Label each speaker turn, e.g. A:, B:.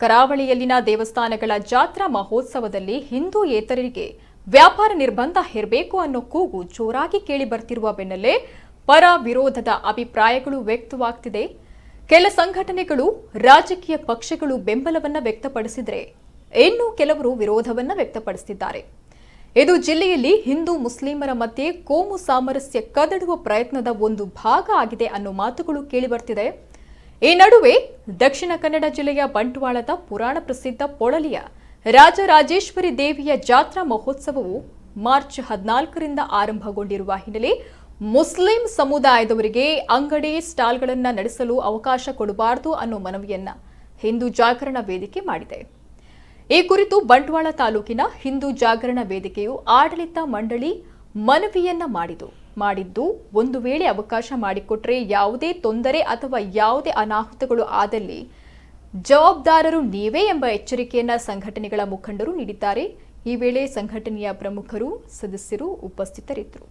A: ಕರಾವಳಿಯಲ್ಲಿನ ದೇವಸ್ಥಾನಗಳ ಜಾತ್ರಾ ಮಹೋತ್ಸವದಲ್ಲಿ ಹಿಂದೂಯೇತರರಿಗೆ ವ್ಯಾಪಾರ ನಿರ್ಬಂಧ ಹೇರಬೇಕು ಅನ್ನೋ ಕೂಗು ಜೋರಾಗಿ ಕೇಳಿ ಬರ್ತಿರುವ ಬೆನ್ನಲ್ಲೇ ಪರ ವಿರೋಧದ ಅಭಿಪ್ರಾಯಗಳು ವ್ಯಕ್ತವಾಗ್ತಿದೆ. ಕೆಲ ಸಂಘಟನೆಗಳು, ರಾಜಕೀಯ ಪಕ್ಷಗಳು ಬೆಂಬಲವನ್ನ ವ್ಯಕ್ತಪಡಿಸಿದರೆ ಇನ್ನು ಕೆಲವರು ವಿರೋಧವನ್ನ ವ್ಯಕ್ತಪಡಿಸಿದ್ದಾರೆ. ಇದು ಜಿಲ್ಲೆಯಲ್ಲಿ ಹಿಂದೂ ಮುಸ್ಲಿಮರ ಮಧ್ಯೆ ಕೋಮು ಸಾಮರಸ್ಯ ಕದಡುವ ಪ್ರಯತ್ನದ ಒಂದು ಭಾಗ ಆಗಿದೆ ಅನ್ನೋ ಮಾತುಗಳು ಕೇಳಿಬರ್ತಿದೆ. ಈ ನಡುವೆ ದಕ್ಷಿಣ ಕನ್ನಡ ಜಿಲ್ಲೆಯ ಬಂಟ್ವಾಳದ ಪುರಾಣ ಪ್ರಸಿದ್ಧ ಪೊಳಲಿಯ ರಾಜರಾಜೇಶ್ವರಿ ದೇವಿಯ ಜಾತ್ರಾ ಮಹೋತ್ಸವವು ಮಾರ್ಚ್ 14ರಿಂದ ಆರಂಭಗೊಂಡಿರುವ ಹಿನ್ನೆಲೆ ಮುಸ್ಲಿಂ ಸಮುದಾಯದವರಿಗೆ ಅಂಗಡಿ ಸ್ಟಾಲ್ಗಳನ್ನು ನಡೆಸಲು ಅವಕಾಶ ಕೊಡಬಾರದು ಅನ್ನೋ ಮನವಿಯನ್ನ ಹಿಂದೂ ಜಾಗರಣ ವೇದಿಕೆ ಮಾಡಿದೆ. ಈ ಕುರಿತು ಬಂಟ್ವಾಳ ತಾಲೂಕಿನ ಹಿಂದೂ ಜಾಗರಣ ವೇದಿಕೆಯು ಆಡಳಿತ ಮಂಡಳಿ ಮನವಿಯನ್ನ ಮಾಡಿದ್ದು ಒಂದು ವೇಳೆ ಅವಕಾಶ ಮಾಡಿಕೊಟ್ರೆ ಯಾವುದೇ ತೊಂದರೆ ಅಥವಾ ಯಾವುದೇ ಅನಾಹುತಗಳು ಆದಲ್ಲಿ ಜವಾಬ್ದಾರರು ನೀವೇ ಎಂಬ ಎಚ್ಚರಿಕೆಯನ್ನ ಸಂಘಟನೆಗಳ ಮುಖಂಡರು ನೀಡಿದ್ದಾರೆ. ಈ ವೇಳೆ ಸಂಘಟನೆಯ ಪ್ರಮುಖರು, ಸದಸ್ಯರು ಉಪಸ್ಥಿತರಿದ್ದರು.